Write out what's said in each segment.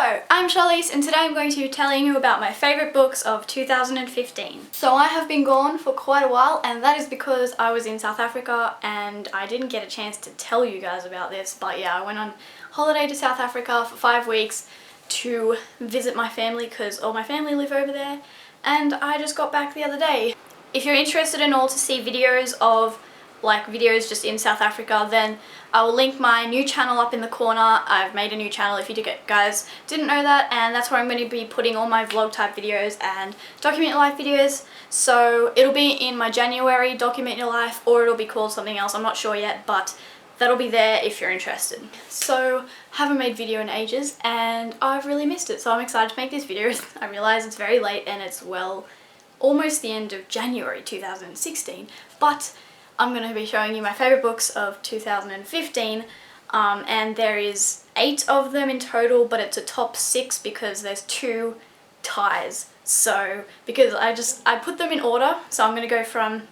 Hello, I'm Charly and today I'm going to be telling you about my favourite books of 2015. So I have been gone for quite a while, and that is because I was in South Africa and I didn't get a chance to tell you guys about this, but yeah, I went on holiday to South Africa for 5 weeks to visit my family because all my family live over there, and I just got back the other day. If you're interested in all to see videos of videos just in South Africa, then I will link my new channel up in the corner. I've made a new channel if you guys didn't know that, and that's where I'm going to be putting all my vlog type videos and document your life videos. So it'll be in my January document your life, or it'll be called something else, I'm not sure yet, but that'll be there if you're interested. So haven't made video in ages and I've really missed it, so I'm excited to make this video. I realise it's very late and it's almost the end of January 2016, but I'm going to be showing you my favourite books of 2015, and there is 8 of them in total, but it's a top 6 because there's 2 ties. So because I put them in order, so I'm going to go from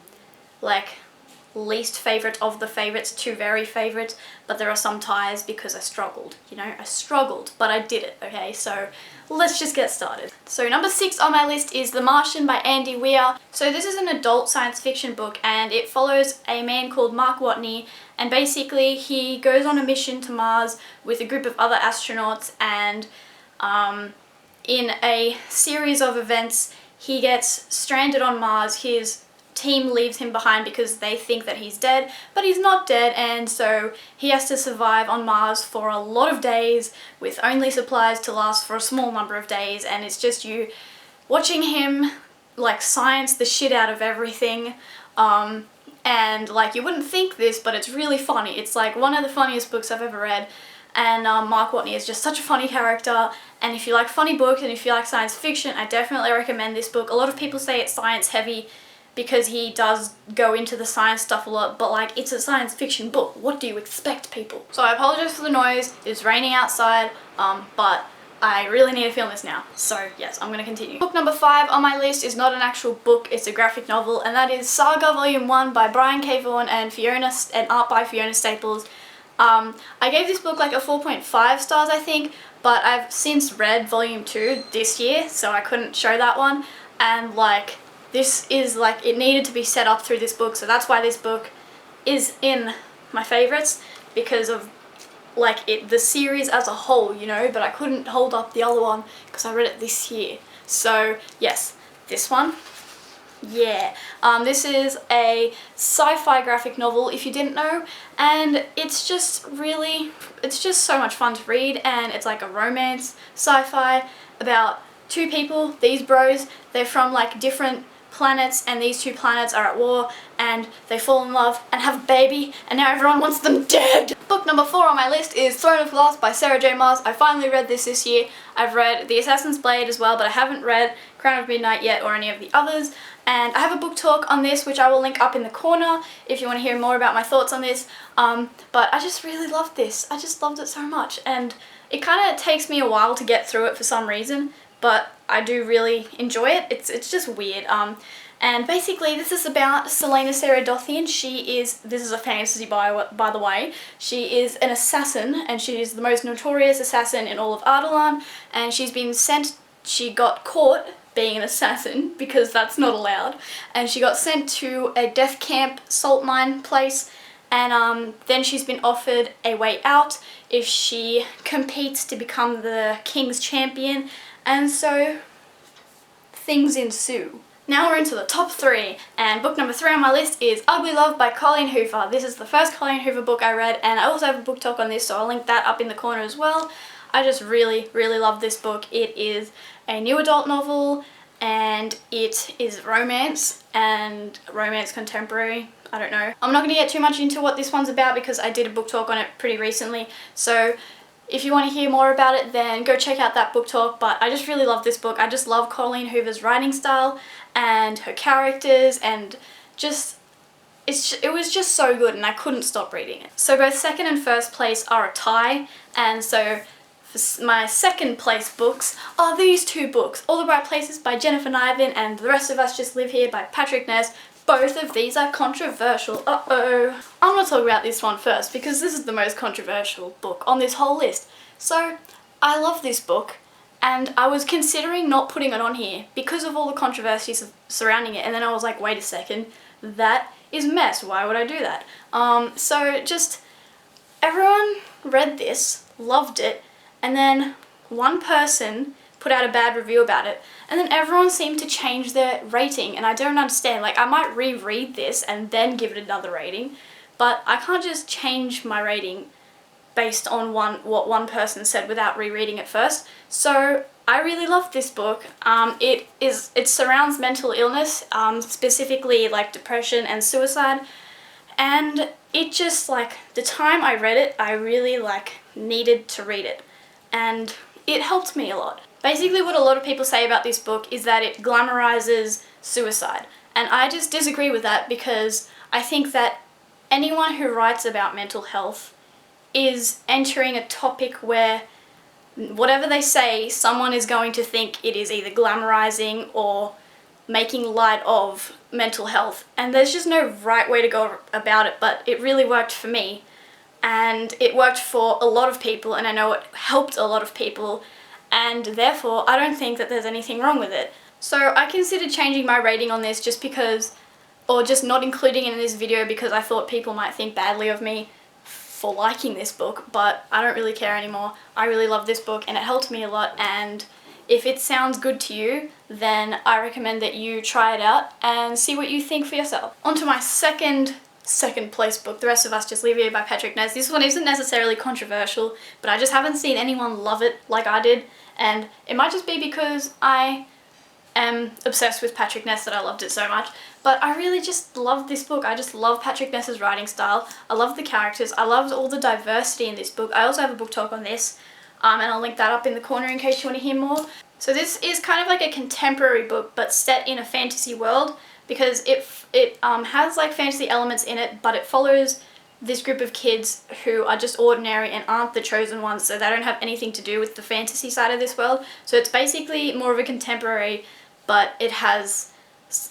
least favourite of the favourites to very favourite, but there are some ties because I struggled, I struggled, but I did it, okay? So let's just get started. So number 6 on my list is The Martian by Andy Weir. So this is an adult science fiction book, and it follows a man called Mark Watney, and basically he goes on a mission to Mars with a group of other astronauts, and in a series of events he gets stranded on Mars. His team leaves him behind because they think that he's dead, but he's not dead, and so he has to survive on Mars for a lot of days with only supplies to last for a small number of days, and it's just you watching him science the shit out of everything, and you wouldn't think this, but it's really funny. It's one of the funniest books I've ever read, and Mark Watney is just such a funny character, and if you like funny books and if you like science fiction, I definitely recommend this book. A lot of people say it's science heavy because he does go into the science stuff a lot, but it's a science fiction book. What do you expect, people? So I apologize for the noise. It's raining outside, but I really need to film this now. So yes, I'm going to continue. Book number 5 on my list is not an actual book, it's a graphic novel, and that is Saga Volume 1 by Brian K. Vaughan and art by Fiona Staples. I gave this book a 4.5 stars, I think, but I've since read Volume 2 this year, so I couldn't show that one, and this is it needed to be set up through this book, so that's why this book is in my favourites, because of the series as a whole, but I couldn't hold up the other one because I read it this year. So yes, this one, yeah. This is a sci-fi graphic novel, if you didn't know, and it's just so much fun to read, and it's a romance sci-fi about 2 people, these bros. They're from different planets, and these 2 planets are at war, and they fall in love and have a baby, and now everyone wants them dead. Book number 4 on my list is Throne of Glass by Sarah J. Maas. I finally read this year. I've read The Assassin's Blade as well, but I haven't read Crown of Midnight yet or any of the others, and I have a book talk on this which I will link up in the corner if you want to hear more about my thoughts on this, but I just really loved this. I just loved it so much, and it kind of takes me a while to get through it for some reason, but I do really enjoy it. It's just weird. And basically this is about Selena Saradossian. This is a fantasy by the way. She is an assassin, and she is the most notorious assassin in all of Ardalan, and she got caught being an assassin because that's not allowed, and she got sent to a death camp salt mine place, and then she's been offered a way out if she competes to become the king's champion, and so things ensue. Now we're into the top 3, and book number 3 on my list is Ugly Love by Colleen Hoover. This is the first Colleen Hoover book I read, and I also have a book talk on this, so I'll link that up in the corner as well. I just really, really love this book. It is a new adult novel, and it is romance, and romance contemporary. I don't know. I'm not going to get too much into what this one's about because I did a book talk on it pretty recently, so if you want to hear more about it, then go check out that book talk, but I just really love this book. I just love Colleen Hoover's writing style and her characters, and it was just so good, and I couldn't stop reading it. So both second and first place are a tie, and so for my second place books are these 2 books, All the Right Places by Jennifer Niven and The Rest of Us Just Live Here by Patrick Ness. Both of these are controversial. Uh-oh. I'm going to talk about this one first because this is the most controversial book on this whole list. So, I love this book, and I was considering not putting it on here because of all the controversies surrounding it, and then I was like, wait a second, that is mess, why would I do that? So just, everyone read this, loved it, and then one person put out a bad review about it, and then everyone seemed to change their rating, and I don't understand. Like, I might reread this and then give it another rating, but I can't just change my rating based on what one person said without rereading it first. So I really love this book. It surrounds mental illness, specifically like depression and suicide, and it just, like, the time I read it, I really like needed to read it, and it helped me a lot. Basically, what a lot of people say about this book is that it glamorizes suicide, and I just disagree with that, because I think that anyone who writes about mental health is entering a topic where whatever they say, someone is going to think it is either glamorizing or making light of mental health, and there's just no right way to go about it, but it really worked for me, and it worked for a lot of people, and I know it helped a lot of people, and therefore I don't think that there's anything wrong with it. So I considered changing my rating on this just because, or just not including it in this video because I thought people might think badly of me for liking this book, but I don't really care anymore. I really love this book and it helped me a lot, and if it sounds good to you, then I recommend that you try it out and see what you think for yourself. On to my second place book, The Rest of Us Just Leave Here by Patrick Ness. This one isn't necessarily controversial, but I just haven't seen anyone love it like I did, and it might just be because I am obsessed with Patrick Ness that I loved it so much, but I really just love this book. I just love Patrick Ness's writing style. I love the characters. I loved all the diversity in this book. I also have a book talk on this, and I'll link that up in the corner in case you want to hear more. So this is kind of like a contemporary book, but set in a fantasy world, because it has like fantasy elements in it, but it follows this group of kids who are just ordinary and aren't the chosen ones, so they don't have anything to do with the fantasy side of this world. So it's basically more of a contemporary, but it has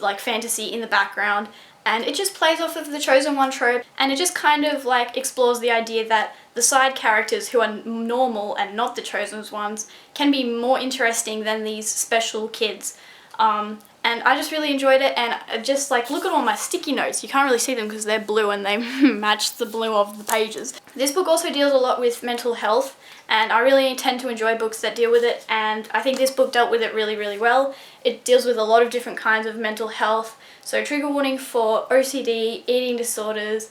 like fantasy in the background, and it just plays off of the chosen one trope, and it just kind of like explores the idea that the side characters who are normal and not the chosen ones can be more interesting than these special kids. And I just really enjoyed it, and I just like, look at all my sticky notes. You can't really see them because they're blue and they match the blue of the pages. This book also deals a lot with mental health, and I really tend to enjoy books that deal with it, and I think this book dealt with it really, really well. It deals with a lot of different kinds of mental health, so trigger warning for OCD, eating disorders,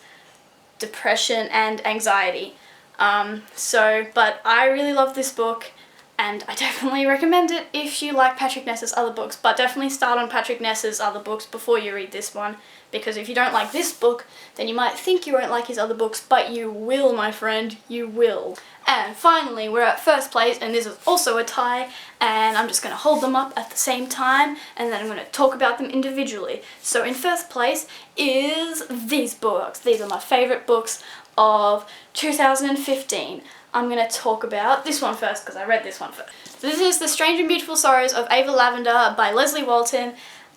depression, and anxiety. But I really love this book, and I definitely recommend it if you like Patrick Ness's other books, but definitely start on Patrick Ness's other books before you read this one, because if you don't like this book, then you might think you won't like his other books, but you will, my friend, you will. And finally, we're at first place, and this is also a tie, and I'm just going to hold them up at the same time, and then I'm going to talk about them individually. So in first place is these books. These are my favourite books of 2015. I'm going to talk about this one first because I read this one first. So this is The Strange and Beautiful Sorrows of Ava Lavender by Leslie Walton,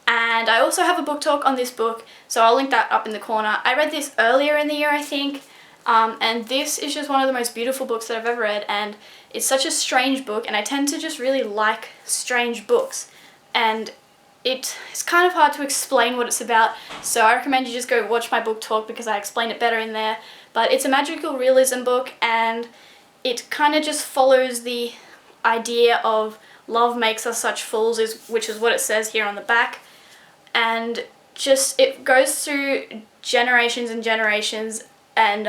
and I also have a book talk on this book, so I'll link that up in the corner. I read this earlier in the year, I think, and this is just one of the most beautiful books that I've ever read, and it's such a strange book, and I tend to just really like strange books, and it's kind of hard to explain what it's about, so I recommend you just go watch my book talk because I explain it better in there. But it's a magical realism book, and it kind of just follows the idea of love makes us such fools, which is what it says here on the back, and just it goes through generations and generations, and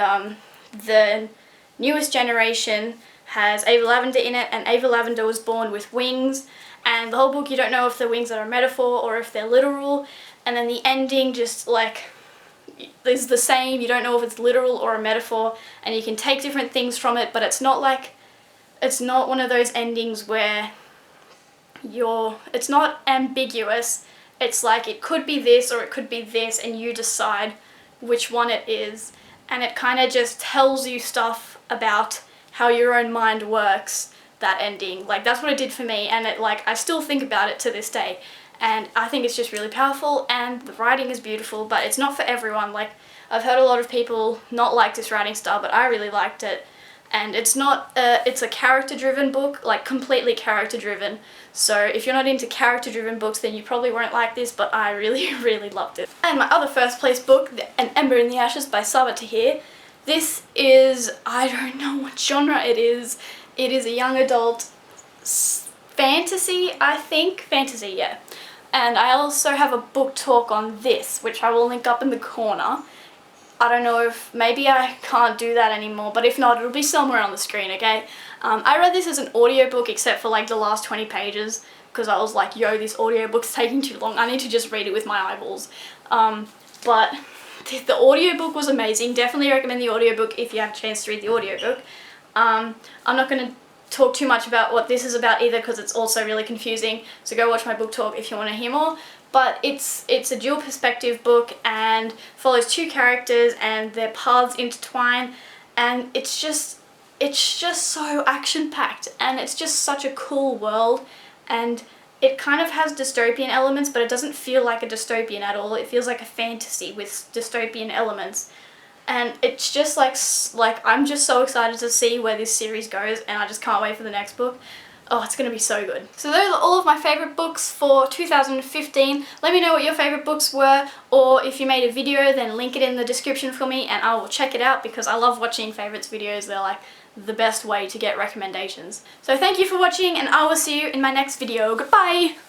the newest generation has Ava Lavender in it, and Ava Lavender was born with wings, and the whole book you don't know if the wings are a metaphor or if they're literal, and then the ending just like is the same. You don't know if it's literal or a metaphor, and you can take different things from it, but it's not one of those endings where it's not ambiguous. It's like it could be this or it could be this, and you decide which one it is, and it kind of just tells you stuff about how your own mind works, that ending. Like, that's what it did for me, and I still think about it to this day. And I think it's just really powerful, and the writing is beautiful, but it's not for everyone. Like, I've heard a lot of people not like this writing style, but I really liked it. and it's not, it's a character-driven book, like completely character-driven. So if you're not into character-driven books, then you probably won't like this, but I really, really loved it. And my other first place book, An Ember in the Ashes by Saga. This is, I don't know what genre it is. It is a young adult fantasy, I think. Fantasy, yeah. And I also have a book talk on this, which I will link up in the corner. I don't know if, maybe I can't do that anymore, but if not, it'll be somewhere on the screen, okay? I read this as an audiobook except for like the last 20 pages, because I was like, yo, this audiobook's taking too long. I need to just read it with my eyeballs. But the audiobook was amazing. Definitely recommend the audiobook if you have a chance to read the audiobook. I'm not going to talk too much about what this is about either, because it's also really confusing, so go watch my book talk if you want to hear more. But it's a dual perspective book and follows two characters and their paths intertwine, and it's just so action-packed, and it's just such a cool world, and it kind of has dystopian elements, but it doesn't feel like a dystopian at all. It feels like a fantasy with dystopian elements. And it's just like I'm just so excited to see where this series goes, and I just can't wait for the next book. Oh, it's going to be so good. So those are all of my favourite books for 2015. Let me know what your favourite books were, or if you made a video, then link it in the description for me and I will check it out, because I love watching favourites videos. They're like the best way to get recommendations. So thank you for watching, and I will see you in my next video. Goodbye!